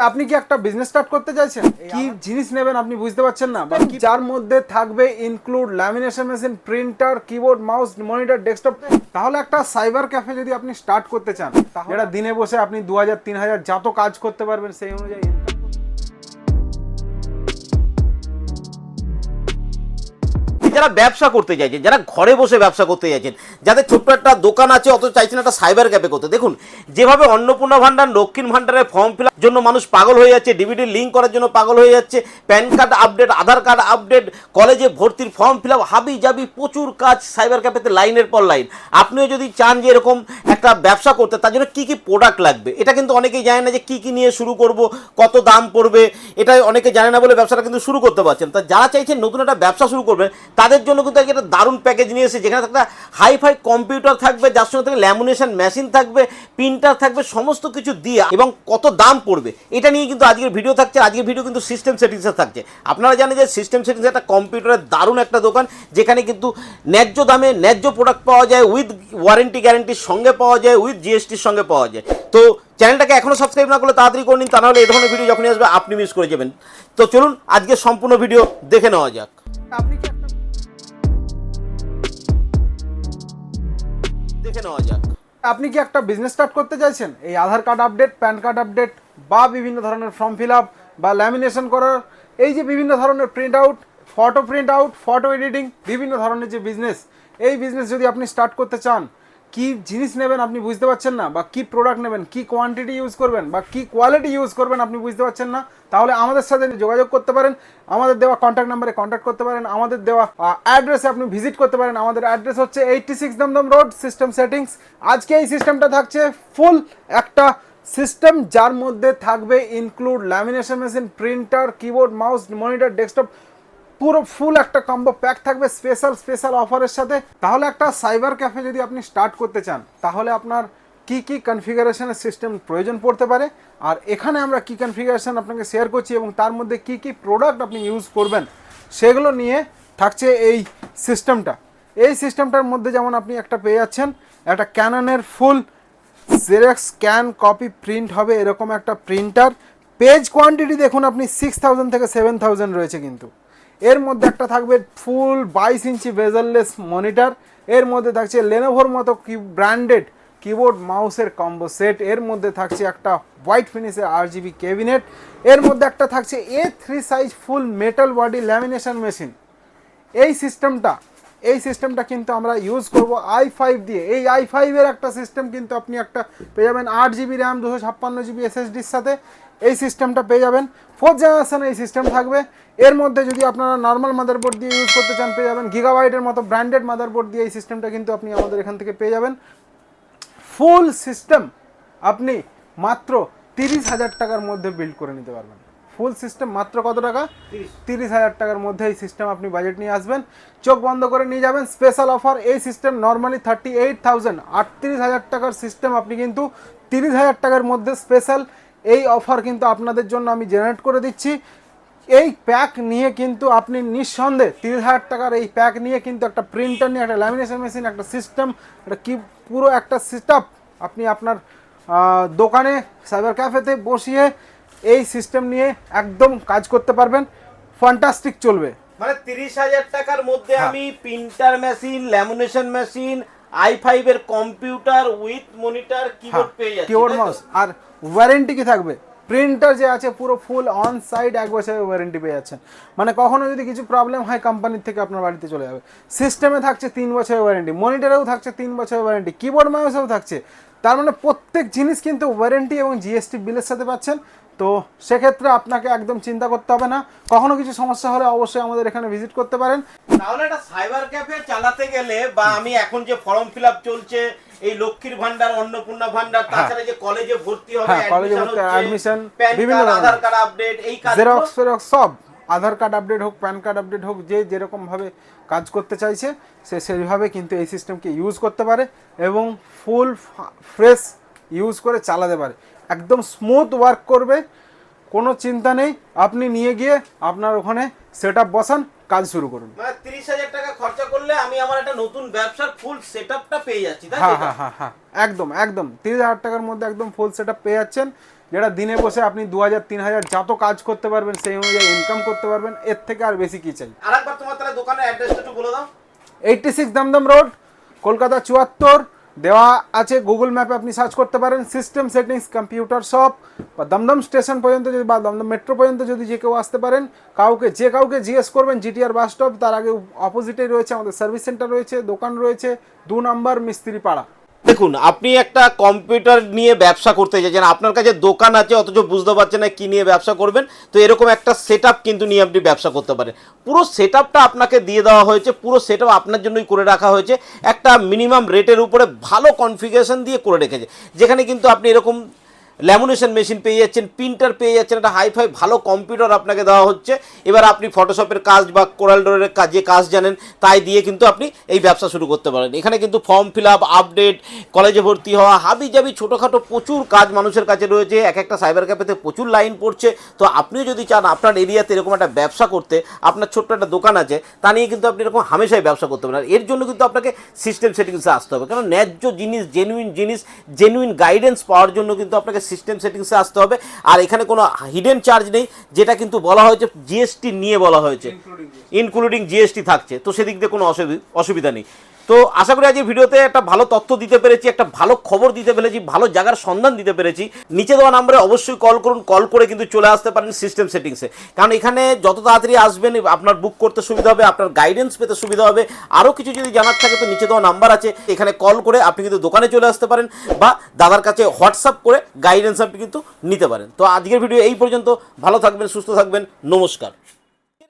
আপনি কি একটা বিজনেস স্টার্ট করতে চাইছেন, কি জিনিস নেবেন আপনি বুঝতে পারছেন না, বা যার মধ্যে থাকবে include lamination machine, printer, keyboard, mouse, monitor, desktop, তাহলে একটা সাইবার ক্যাফে যদি আপনি স্টার্ট করতে চান, যেটা দিনে বসে আপনি 2000-3000 যত কাজ করতে পারবেন সেই অনুযায়ী যারা ব্যবসা করতে চাইছেন, যারা ঘরে বসে ব্যবসা করতে চাইছেন, যাদের ছোট্ট একটা দোকান আছে অত চাইছেন একটা সাইবার ক্যাফে করতে, দেখুন যেভাবে অন্নপূর্ণা ভান্ডার, দক্ষিণ ভান্ডারের ফর্ম ফিল জন্য মানুষ পাগল হয়ে যাচ্ছে, ডিবিটি লিঙ্ক করার জন্য পাগল হয়ে যাচ্ছে, প্যান কার্ড আপডেট, আধার কার্ড আপডেট, কলেজে ভর্তির ফর্ম ফিল আপ, হাবি জাবি প্রচুর কাজ সাইবার ক্যাফেতে, লাইনের পর লাইন। আপনিও যদি চান যে এরকম একটা ব্যবসা করতে, তার জন্য কী কী প্রোডাক্ট লাগবে এটা কিন্তু অনেকেই জানে না, যে কী কী নিয়ে শুরু করব, কত দাম পড়বে, এটা অনেকে জানে না বলে ব্যবসাটা কিন্তু শুরু করতে পারছেন। তা যারা চাইছেন নতুন একটা ব্যবসা শুরু করবেন তাদের জন্য কিন্তু একটা দারুণ প্যাকেজ নিয়ে এসেছে, যেখানে একটা হাইফাই কম্পিউটার থাকবে, যার সঙ্গে থেকে ল্যামিনেশন মেশিন থাকবে, প্রিন্টার থাকবে, সমস্ত কিছু দিয়ে এবং কত দাম পড়বে এটা নিয়ে কিন্তু আজকের ভিডিও থাকছে। আজকের ভিডিও কিন্তু সিস্টেম সেটিংসে থাকছে। আপনারা জানেন যে সিস্টেম সেটিংস একটা কম্পিউটারের দারুণ একটা দোকান, যেখানে কিন্তু ন্যায্য দামে ন্যায্য প্রোডাক্ট পাওয়া যায়, উইথ ওয়ারেন্টি গ্যারেন্টির সঙ্গে পাওয়া যায়, উইথ জিএসটির সঙ্গে পাওয়া যায়। তো চ্যানেলটাকে এখনও সাবস্ক্রাইব না করলে তাড়াতাড়ি করে নিন, তা নাহলে এই ধরনের ভিডিও যখনই আসবে আপনি মিস করে যাবেন। তো চলুন আজকে সম্পূর্ণ ভিডিও দেখে নেওয়া যাক। আপনি কি একটা দেখে নেওয়া যাক। আপনি কি একটা বিজনেস স্টার্ট করতে চাইছেন, এই Aadhaar card update, PAN card update, বা বিভিন্ন ধরনের ফর্ম ফিল আপ বা ল্যামিনেশন করার, এই যে বিভিন্ন ধরনের প্রিন্ট আউট, ফটো এডিটিং, বিভিন্ন ধরনের যে বিজনেস, এই বিজনেস যদি আপনি স্টার্ট করতে চান, কি জিনিস নেবেন আপনি বুঝতে পারছেন না, বা কি প্রোডাক্ট নেবেন, কি কোয়ান্টিটি ইউজ করবেন, বা কি কোয়ালিটি ইউজ করবেন আপনি বুঝতে পারছেন না, তাহলে আমাদের সাথে যোগাযোগ করতে পারেন। আমাদের দেওয়া কন্ট্যাক্ট নাম্বারে কন্ট্যাক্ট করতে পারেন, আমাদের দেওয়া অ্যাড্রেসে আপনি ভিজিট করতে পারেন। আমাদের অ্যাড্রেস হচ্ছে 86 দমদম রোড, সিস্টেম সেটিংস। আজকে এই সিস্টেমটা থাকছে ফুল একটা সিস্টেম, যার মধ্যে থাকবে include lamination machine, printer, keyboard, mouse, monitor, desktop, পুরো ফুল একটা কম্বো প্যাক থাকবে স্পেশাল অফারের সাথে। তাহলে একটা সাইবার ক্যাফে যদি আপনি স্টার্ট করতে চান, তাহলে আপনার কি কি কনফিগারেশনের সিস্টেম প্রয়োজন পড়তে পারে, আর এখানে আমরা কি কনফিগারেশন আপনাকে শেয়ার করছি এবং তার মধ্যে কি কি প্রোডাক্ট আপনি ইউজ করবেন, সেগুলো নিয়ে থাকছে এই সিস্টেমটা। এই সিস্টেমটার মধ্যে যেমন আপনি একটা পেয়ে যাচ্ছেন, একটা ক্যাননের ফুল জেরক্স স্ক্যান কপি প্রিন্ট হবে এরকম একটা প্রিন্টার। পেজ কোয়ান্টিটি দেখুন আপনি 6000 থেকে 7000 রয়েছে, কিন্তু এর মধ্যে একটা থাকবে ফুল 22 ইঞ্চি বেজেললেস মনিটর। এর মধ্যে থাকছে লেনোভোর মতো ব্র্যান্ডেড কিবোর্ড মাউসের কম্বো সেট। এর মধ্যে থাকছে একটা হোয়াইট ফিনিশের RGB ক্যাবিনেট। এর মধ্যে একটা থাকছে A3 সাইজ ফুল মেটাল বডি ল্যামিনেশন মেশিন। এই সিস্টেমটা কিন্তু আমরা ইউজ করব i5 দিয়ে। এই i5 এর একটা সিস্টেম কিন্তু আপনি একটা পেয়ে যাবেন 8GB র্যাম, 256GB SSDর সাথে। এই সিস্টেমটা পেয়ে যাবেন, 4th জেনারেশন এই সিস্টেম থাকবে। এর মধ্যে যদি আপনারা নর্মাল মাদারবোর্ড দিয়ে ইউজ করতে চান, পেয়ে যাবেন গিগাবাইটের মতো ব্র্যান্ডেড মাদারবোর্ড দিয়ে এই সিস্টেমটা কিন্তু আপনি আমাদের এখান থেকে পেয়ে যাবেন। ফুল সিস্টেম আপনি মাত্র 30,000 টাকার মধ্যে বিল্ড করে নিতে পারবেন। ফুল সিস্টেম মাত্র কত টাকা? 30,000 টাকার মধ্যে এই সিস্টেম আপনি বাজেট নিয়ে আসবেন, চোখ বন্ধ করে নিয়ে যাবেন। স্পেশাল অফার, এই সিস্টেম নর্মালি 38,000, 38,000 টাকার সিস্টেম আপনি কিন্তু 30,000 টাকার মধ্যে স্পেশাল এই অফার কিন্তু আপনাদের জন্য আমি জেনারেট করে দিচ্ছি। এই প্যাক নিয়ে কিন্তু আপনি নিঃসন্দেহে 30,000 টাকার এই প্যাক নিয়ে কিন্তু একটা প্রিন্টার নিয়ে, একটা ল্যামিনেশন মেশিন, একটা সিস্টেম, একটা কি পুরো একটা সেটআপ আপনি আপনার দোকানে সাইবার ক্যাফেতে বসিয়ে এই সিস্টেম নিয়ে একদম কাজ করতে পারবেন। ফ্যান্টাস্টিক চলবে। মানে 30,000 টাকার মধ্যে আমি printer machine, lamination machine, i5 এর কম্পিউটার উইথ মনিটর, কিবোর্ড পেয়ে যাচ্ছি, কিবোর্ড মাউস। আর ওয়ারেন্টি কি থাকবে? প্রিন্টার যে আছে পুরো ফুল অন সাইড 1 বছরের ওয়ারেন্টি পেয়ে যাচ্ছেন, মানে কখনো যদি কিছু প্রবলেম হয় কোম্পানির থেকে আপনার বাড়িতে চলে যাবে। সিস্টেমে থাকছে 3 বছরের ওয়ারেন্টি, মনিটরেও থাকছে 3 বছরের ওয়ারেন্টি, কিবোর্ড মাউসেও থাকছে। তার মানে প্রত্যেক জিনিস কিন্তু ওয়ারেন্টি এবং জিএসটি বিলের সাথে পাচ্ছেন। তো সেক্ষেত্রে আপনাকে একদম চিন্তা করতে হবে না। কখনো কিছু সমস্যা হলে অবশ্যই আমাদের এখানে ভিজিট করতে পারেন। তাহলে একটা সাইবার ক্যাফে চালাতে গেলে, বা আমি এখন যে ফর্ম ফিল আপ চলছে, এই লক্ষ্মীর ভান্ডার, অন্নপূর্ণা ভান্ডার, তাছাড়া যে কলেজে ভর্তি হবে, অ্যাডমিশন, বিভিন্ন আধার কার্ড আপডেট, এই কাজ জেরক্স ফেরক্স সব, আধার কার্ড আপডেট হোক, প্যান কার্ড আপডেট হোক, যে যেরকমভাবে কাজ করতে চাইছে সে সেইভাবে কিন্তু এই সিস্টেমকে ইউজ করতে পারে এবং ফুল ফ্রেশ ইউজ করে চালাতে পারে। একদম স্মুথ ওয়ার্ক করবে, কোনো চিন্তা নেই। আপনি নিয়ে গিয়ে আপনার ওখানে সেটআপ বসান, কাজ শুরু করুন। মানে 30,000 টাকা খরচা করলে আমি আমার একটা নতুন ব্যবসার ফুল সেটআপটা পেয়ে যাচ্ছি, তাই তো? হ্যাঁ, একদম 30,000 টাকার মধ্যে একদম ফুল সেটআপ পেয়ে যাচ্ছেন। যেটা দিনে বসে আপনি 2000-3000 যত কাজ করতে পারবেন সেই অনুযায়ী ইনকাম করতে পারবেন, এর থেকে আর বেশি কি চাই। আরেকবার তোমার তাহলে দোকানের অ্যাড্রেসটা একটু বলে দাও। 86 দমদম রোড, কলকাতা 74, দেওয়া আছে গুগল ম্যাপে, আপনি সার্চ করতে পারেন সিস্টেম সেটিংস কম্পিউটার শপ, বা দমদম স্টেশন পর্যন্ত যদি বা দমদম মেট্রো পর্যন্ত যদি যে কেউ আসতে পারেন, কাউকে জিজ্ঞেস করবেন জিটিআর বাস স্টপ, তার আগে অপোজিটেই রয়েছে আমাদের সার্ভিস সেন্টার রয়েছে, দোকান রয়েছে 2 নম্বর মিস্ত্রি পাড়া। দেখুন, আপনি একটা কম্পিউটার নিয়ে ব্যবসা করতে চাইছেন, আপনার কাছে দোকান আছে অথচ বুঝতে পারছেন না কি নিয়ে ব্যবসা করবেন, তো এরকম একটা সেটআপ কিন্তু নিয়ে আপনি ব্যবসা করতে পারেন। পুরো সেটআপটা আপনাকে দিয়ে দেওয়া হয়েছে, পুরো সেটআপ আপনার জন্যই করে রাখা হয়েছে, একটা মিনিমাম রেটের উপরে ভালো কনফিগারেশন দিয়ে করে রেখেছে, যেখানে কিন্তু আপনি এরকম ল্যামিনেশন মেশিন পেয়ে যাচ্ছেন, প্রিন্টার পেয়ে যাচ্ছেন, একটা হাইফাই ভালো কম্পিউটার আপনাকে দেওয়া হচ্ছে। এবার আপনি ফটোশপের কাজ বা কোরাল ড্রয়ের কাজ যে কাজ জানেন তাই দিয়ে কিন্তু আপনি এই ব্যবসা শুরু করতে পারেন। এখানে কিন্তু ফর্ম ফিল আপ, আপডেট, কলেজে ভর্তি হওয়া, হাবি জাবি ছোটোখাটো প্রচুর কাজ মানুষের কাছে রয়েছে। এক একটা সাইবার ক্যাফেতে প্রচুর লাইন পড়ছে। তো আপনিও যদি চান আপনার এরিয়াতে এরকম একটা ব্যবসা করতে, আপনার ছোট্ট একটা দোকান আছে, তা নিয়ে কিন্তু আপনি এরকম হামেশাই ব্যবসা করতে পারেন। এর জন্য কিন্তু আপনাকে সিস্টেম সেটিংসে আসতে হবে, কারণ ন্যায্য জিনিস, জেনুইন গাইডেন্স পাওয়ার জন্য কিন্তু আপনাকে সিস্টেম সেটিংসে আসতে হবে। আর এখানে কোনো হিডেন চার্জ নেই, যেটা কিন্তু বলা হয়েছে জিএসটি নিয়ে বলা হয়েছে, ইনক্লুডিং জিএসটি থাকছে, তো সেদিক দিয়ে কোনো অসুবিধা নেই। তো আশা করি আজ এই ভিডিওতে একটা ভালো তথ্য দিতে পেরেছি, একটা ভালো খবর দিতে পেরেছি, ভালো জায়গার সন্ধান দিতে পেরেছি। নিচে দেওয়া নাম্বারে অবশ্যই কল করুন, কল করে কিন্তু চলে আসতে পারেন সিস্টেম সেটিংসে, কারণ এখানে যত তাড়াতাড়ি আসবেন আপনার বুক করতে সুবিধা হবে, আপনার গাইডেন্স পেতে সুবিধা হবে। আরও কিছু যদি জানার থাকে তো নিচে দেওয়া নাম্বার আছে, এখানে কল করে আপনি কিন্তু দোকানে চলে আসতে পারেন, বা দাদার কাছে হোয়াটসঅ্যাপ করে গাইডেন্স আপনি কিন্তু নিতে পারেন। তো আজকের ভিডিও এই পর্যন্ত, ভালো থাকবেন, সুস্থ থাকবেন, নমস্কার।